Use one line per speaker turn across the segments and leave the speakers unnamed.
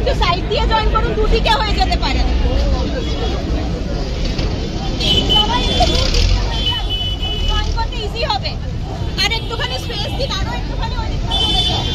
একটু সাইড দিয়ে জয়েন করুন, দুদিকে হয়ে যেতে পারে। সবাই জয়েন করতে ইজি হবে। আর একটুখানি স্পেস দিন, আরো একটুখানি ওই দিকটা চলে যান।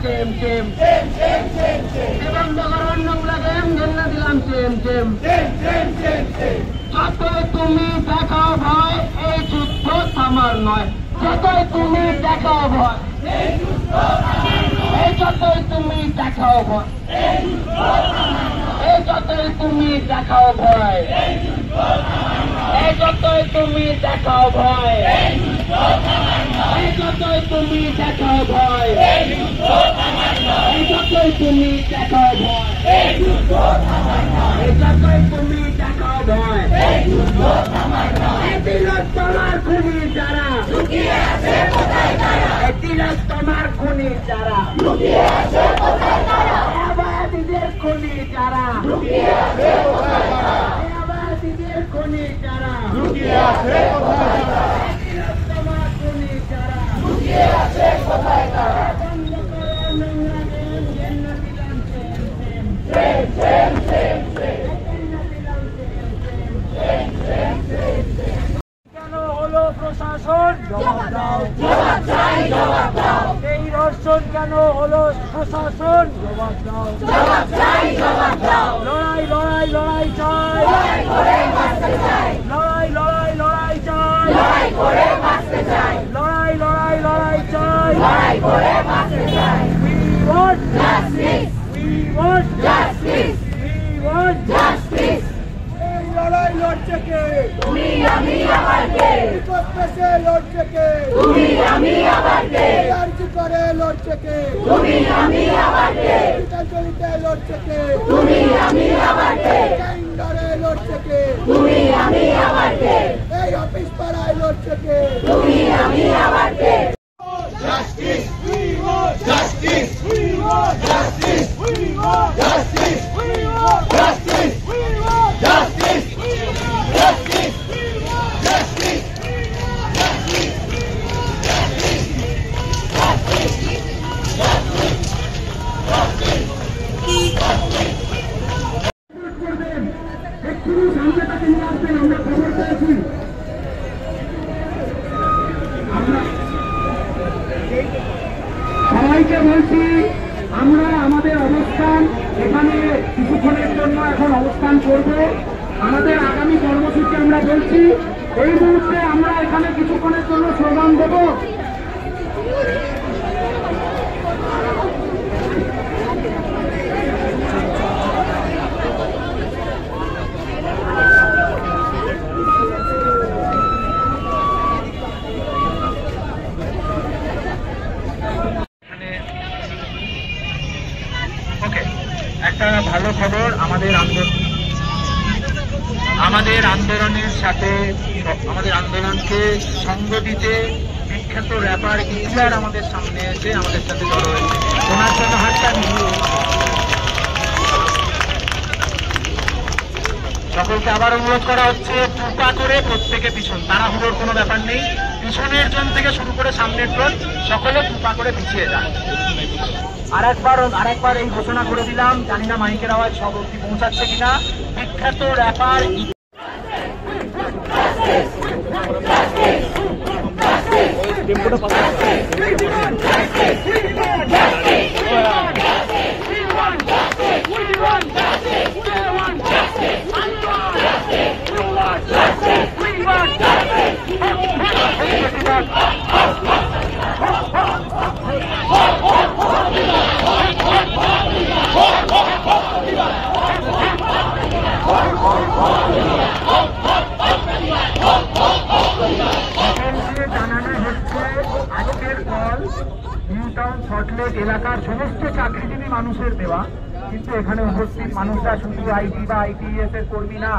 চেম চেম এবং বগরান নোংরা গেম ঘেন্না দিলাম চেম চেম যতই তুমি দেখাও ভয় এই যুদ্ধ থামার নয় যতই তুমি দেখাও ভয় এই যতই তুমি দেখাও ভয় এই যতই তুমি দেখাও ভয় এই যতই তুমি দেখাও ভয় এই যতই তুমি দেখাও ভয় এই যতই তুমি দেখাও ভয় এই যতই তুমি দেখাও ভয় তিলক তোমার খুনি যারা তিলক তোমার খুনি যারা আবাদীদের খুনি যারা আবাদীদের খুনি যারা তিলক তোমার খুনি যারা বন্ধ করো নোংরা গেম ঘেন্না দিলাম কেন হলো প্রশাসন জবাব দাও এই ধর্ষণ কেন হলো প্রশাসন জবাব দাও লড়াই লড়াই লড়াই চাই লড়াই লড়াই লড়াই চাই লড়াই লড়াই লড়াই চাই We want justice. We want justice. We want justice. এই লড়াই লড়ছে কে তুমি আমি আবার কে করতেছে লড়ছে কে তুমি আমি আবার কে আরজি করে লড়ছে কে তুমি আমি আবার কে চলিতে লড়ছে কে তুমি আমি আবার কে কেন্দ্রে লড়ছে কে তুমি আমি আবার কে এই অফিস পাড়ায় লড়ছে কে তুমি আমি আবার কে Justice! We want justice! We want justice! We want justice! We want justice! We want justice! We want justice! We want justice! We want justice! সবাইকে বলছি আমরা আমাদের অবস্থান এখানে কিছুক্ষণের জন্য এখন অবস্থান করব আমাদের আগামী কর্মসূচি আমরা বলছি এই মুহূর্তে আমরা এখানে কিছুক্ষণের জন্য স্লোগান দেব একটা ভালো খবর আমাদের আন্দোলনের সাথে আমাদের আন্দোলনকে সঙ্গ দিতে বিখ্যাত র্যাপার ইতিহার আমাদের সামনে এসে আমাদের সাথে জড়ো হয়েছে ওনার জন্য হাতটা সকলকে আবার অনুরোধ করা হচ্ছে টুপা করে প্রত্যেকে পিছন তাড়াহুড়োর কোনো ব্যাপার নেই পিছনের জন থেকে শুরু করে সামনের জন সকলে টুপা করে পিছিয়ে যান আরেকবার এই ঘোষণা করে দিলাম জানি না মাইকের আওয়াজ সব অব্দি পৌঁছাচ্ছে কিনা বিখ্যাত র্যাপার সল্টলেক এলাকার সমস্ত চাকরিজীবী মানুষের দেওয়া কিন্তু এখানে উপস্থিত মানুষরা শুধু আইটি বা আইটিএস এর কর্মী না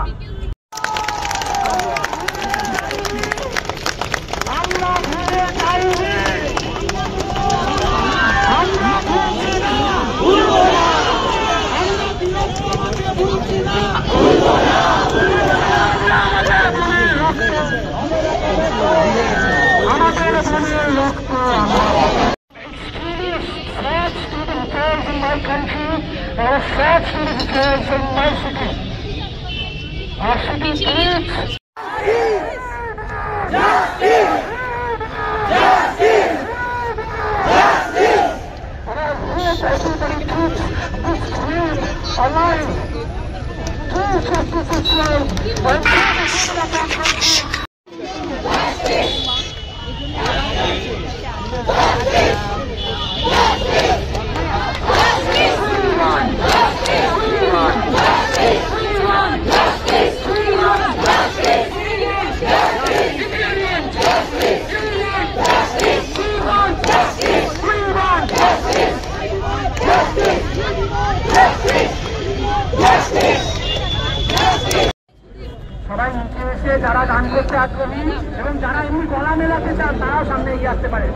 আগ্রহী এবং যারা এমনি গলা মেলাতে চান তারাও সামনে এগিয়ে আসতে পারে।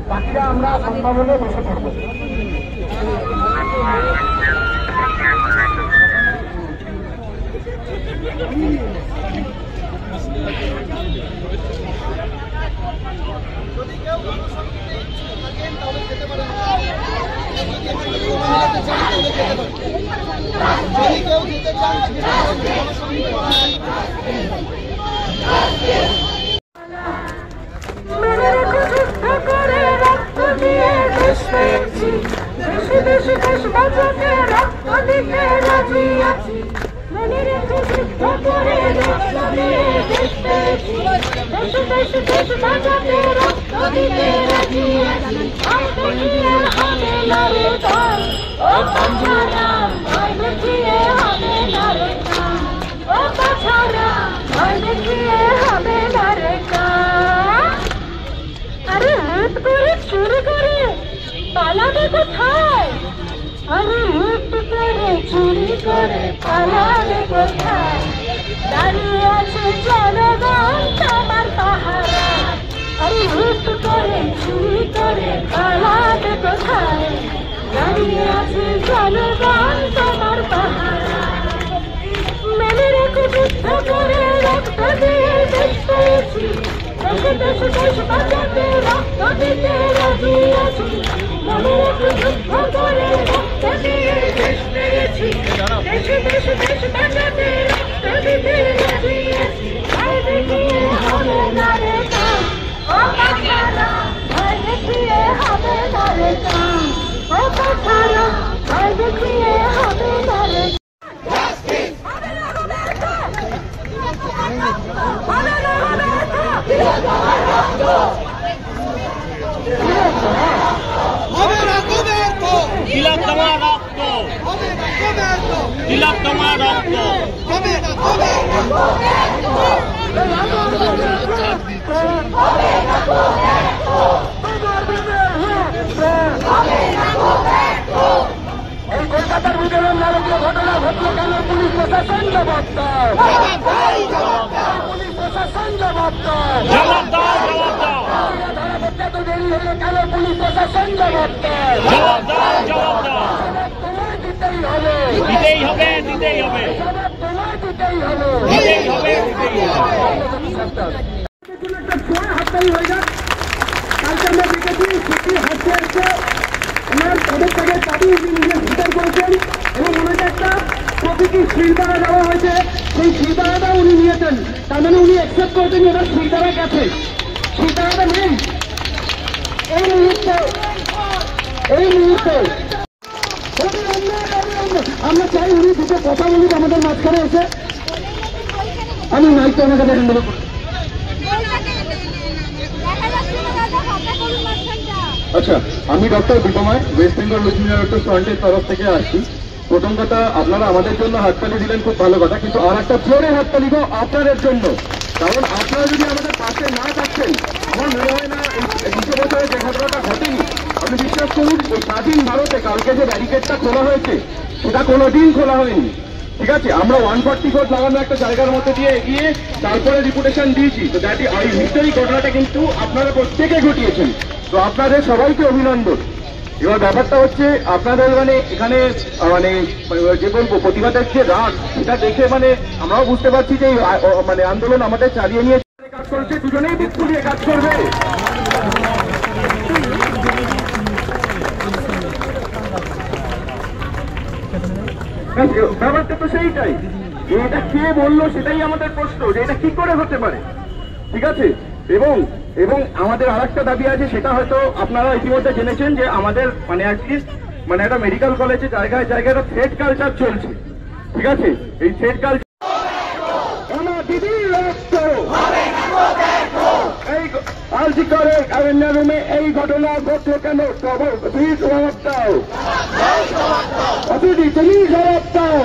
বাকিরা আমরা সম্ভব হলে বসে থাকবো।
अरे लूट करे चोरी करे पालाবে কোথায়? अरे लूट करे चोरी करे पालाবে কোথায়? দাঁড়িয়ে আছে জনগণ তোমার পাহারা। अरे लूट करे चोरी करे पाলাবে কোথায়? দাঁড়িয়ে আছে জনগণ তোমার পাহারা। মেনে রেখে যুদ্ধ করে রক্ত দিয়ে দেশ পেয়েছি। দেশে দেশে দেশ বাঁচাতে রক্ত দিতে রাজি আছি। মনে রেখে যুদ্ধ করে রক্ত দিয়ে দেশ পেয়েছি। দেশে দেশে দেশ বাঁচাতে রক্ত দিতে রাজি আছি। ভয় দেখিয়ে হবে না রে কাম, ও পাঠারা ভয় দেখিয়ে হবে না রে কাম, ও পাঠারা ভয় দেখিয়ে হবে না রে কাম।
তিলক তোমার রক্ত, তিলক তোমার রক্ত।
এই কলকাতার ভিতরে নারকীয় ঘটনা ঘটলো কেন? পুলিশ প্রশাসন জবাব দাও, পুলিশ প্রশাসন জবাব দাও,
জবাব দাও, জবাব দাও,
ধরা পড়তে তো দেরি হলো কেন? পুলিশ প্রশাসন জবাব দাও,
জবাব দাও, জবাব দাও।
জবাব তোমায় দিতেই হবে,
দিতেই হবে, দিতেই হবে,
জবাব তোমায় দিতেই হবে,
দিতেই হবে, দিতেই হবে।
একটা ছোঁয়া হাততালি হয়ে যাক। কালকে আমরা দেখেছি ছুটি হাসতে আসছে ওনার পদত্যাগের দাবি নিজে স্বীকার করেছেন এবং ওনাকে একটা প্রতীকী শিলদাঁড়া দেওয়া হয়েছে। সেই শিলদাঁড়াটা উনি নিয়েছেন, তার মানে উনি অ্যাকসেপ্ট করেছেন ওনার শিলদাঁড়া গেছে। শিলদাঁড়াটা নেই এই মুহূর্তে, এই মুহূর্তে আমরা চাই উনি দুটো কথা বলুক আমাদের মাঝখানে এসে। আমি মাইকটা ওনাকে দেখেন দেবো।
আচ্ছা, আমি ডক্টর দীপময়, ওয়েস্ট বেঙ্গল লক্ষ্মী নারায়ণ ফ্রন্টের তরফ থেকে আসছি। প্রথম কথা, আপনারা আমাদের জন্য হাততালি দিলেন, খুব ভালো কথা, কিন্তু আর একটা জোরে হাততালি গো আপনাদের জন্য। কারণ আপনারা যদি আমাদের পাশে না থাকতেন, আমার মনে হয় না এই ২০ বছরে যে ঘটনাটা ঘটেনি। আপনি বিশ্বাস করুন, এই স্বাধীন ভারতে কালকে যে ব্যারিকেডটা খোলা হয়েছে সেটা কোনোদিন খোলা হয়নি। ঠিক আছে, আমরা 144 লাগানো একটা জায়গার মধ্যে দিয়ে এগিয়ে তারপরে রিপুটেশন দিয়েছি। তো দ্যাট এই হিস্টোরিক ঘটনাটা কিন্তু আপনারা প্রত্যেকে ঘটিয়েছেন, তো আপনাদের সবাইকে অভিনন্দন। এবার ব্যাপারটা হচ্ছে আপনাদের মানে এখানে মানে যে বলবো প্রতিবাদের যে রাগ, সেটা দেখে মানে আমরাও বুঝতে পারছি যে মানে আন্দোলন আমাদের চালিয়ে নিয়ে কাজ করছে, দুজনেই বুক ফুলিয়ে কাজ করবে। ব্যাপারটা তো সেইটাই, এটা কে বললো সেটাই আমাদের প্রশ্ন, যে এটা কি করে হতে পারে। ঠিক আছে, এবং এবং আমাদের আর একটা দাবি আছে, সেটা হয়তো আপনারা ইতিমধ্যে জেনেছেন যে আমাদের মানে অ্যাটলিস্ট মানে একটা মেডিকেল কলেজে জায়গায় জায়গায় একটা থ্রেড কালচার চলছে। ঠিক আছে, এই থ্রেড কালচার আমার দিদির রক্ত এই আলজি করে কারেন্না রুমে এই ঘটনা ঘটলো কেন? তুমি জবাব দাও, অতিথি তুমি জবাব দাও।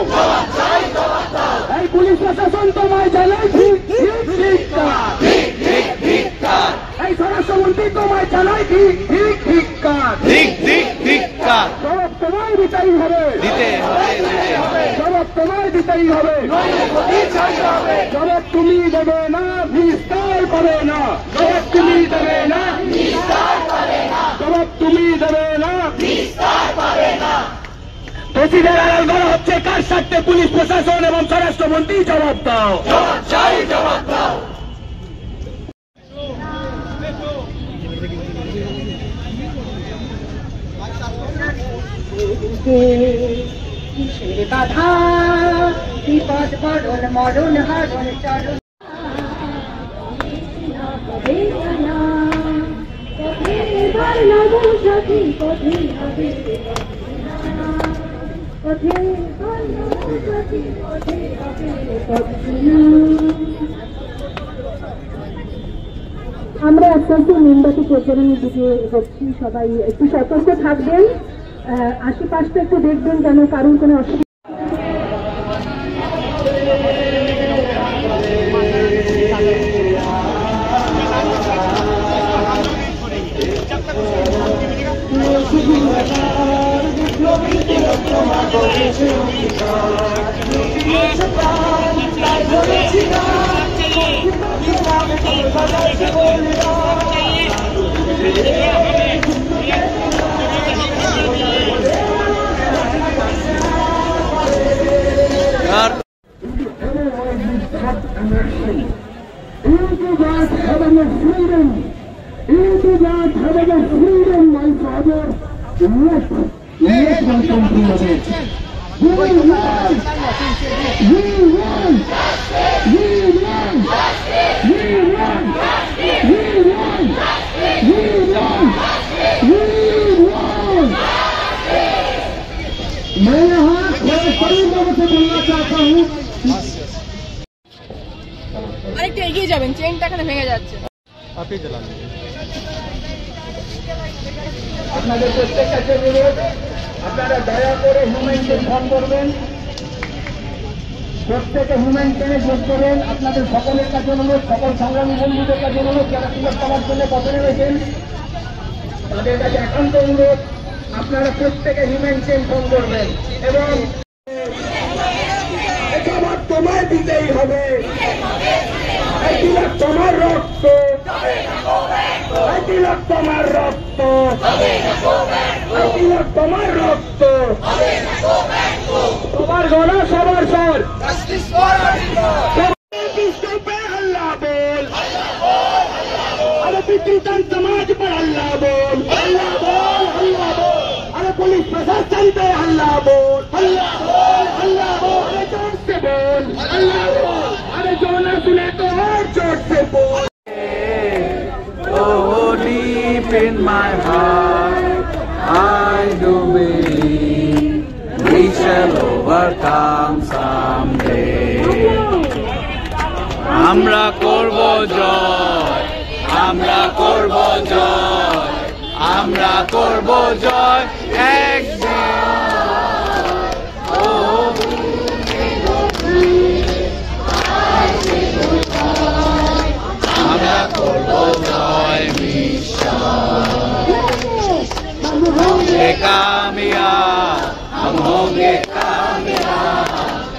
এই পুলিশ প্রশাসন তোমায় জানাই ঠিক ঠিক ঠিক কাজ, এই স্বরাষ্ট্রমন্ত্রী তোমায় জানাই ঠিক ঠিক ঠিক কাজ,
ঠিক ঠিক ঠিক কাজ
জবাব তোমায় দিতেই হবে,
দিতে হবে, দিতে হবে,
জবাব তোমায় দিতে
দিতেই হবে, জবাব তুমি দেবে না, নিস্তার করে না, জবাব তুমি দেবে না, জবাব তুমি দেবে না। দোষীদের আড়াল করা হচ্ছে কার স্বার্থে? পুলিশ প্রশাসন এবং স্বরাষ্ট্রমন্ত্রী জবাব দাও, জবাব দাও।
কিসের বাধা, বিপদ বরণ মরণ হারণ চরণ আমরা আস্তে আস্তে মোমবাতি প্রচলনের দিকে এগোচ্ছি। সবাই একটু সতর্ক থাকবেন, আশেপাশটা একটু দেখবেন যেন কারোর কোনো অসুবিধা।
Into that heaven of freedom, my father, let my country of it. We want, we want, we want, we want, we want, we want, we want. मैं यहाँ थोड़े सभी लोगों से बोलना चाहता हूँ।
আরেকটু এগিয়ে যাবেন, চেনটা এখানে ভেঙে যাচ্ছে।
আপনাদের প্রত্যেক কাছে অনুরোধ, আপনারা দয়া করে হিউম্যান চেন ফোন করবেন, প্রত্যেকে হিউম্যান চেনে যোগ করেন। আপনাদের সকলের কাছে অনুরোধ, সকল সংগ্রামী বন্ধুদের কাছে অনুরোধ, যারা সুযোগ পাওয়ার জন্য পথে নেমেছেন তাদের কাছে একান্ত অনুরোধ, আপনারা প্রত্যেকে হিউম্যান চেন ফোন করবেন এবং জবাব তোমায় দিতেই হবে। এই তিলক তোমার রক্ত, এই তিলক তোমার রক্ত, এই তিলক তোমার রক্ত, তোমার গলা সবার স্বর। अल्लाह बोल, अरे पितृतन समाज पर अल्लाह बोल, अल्लाह बोल, अल्लाह बोल, अरे पुलिस प्रशासन पे अल्लाह बोल, अल्लाह बोल, अल्लाह बोल, अरे जोर से बोल, अल्लाह बोल, अरे जो न सुने तो और जोर से बोल।
Oh, deep in my heart, I do believe we shall overcome someday. আমরা করব জয়, আমরা করব জয়, আমরা করব জয় একদিন। আমরা করব জয় বিশ্বাস। होंगे कामयाब, हम होंगे कामयाब,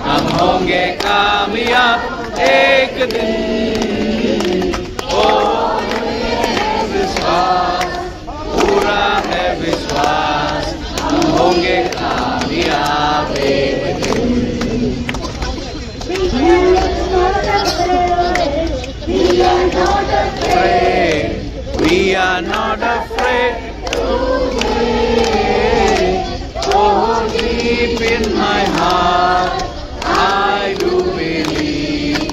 हम होंगे कामयाब एक दिन। ओ विश्वास, पूरा है विश्वास, हम होंगे कामयाब एक दिन। We are not afraid. Oh, deep in my heart, I do believe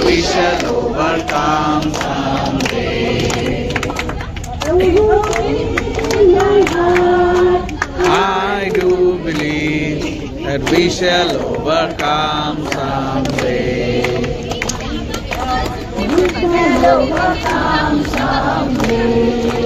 we shall overcome someday. I do believe that we shall overcome someday. We shall overcome someday.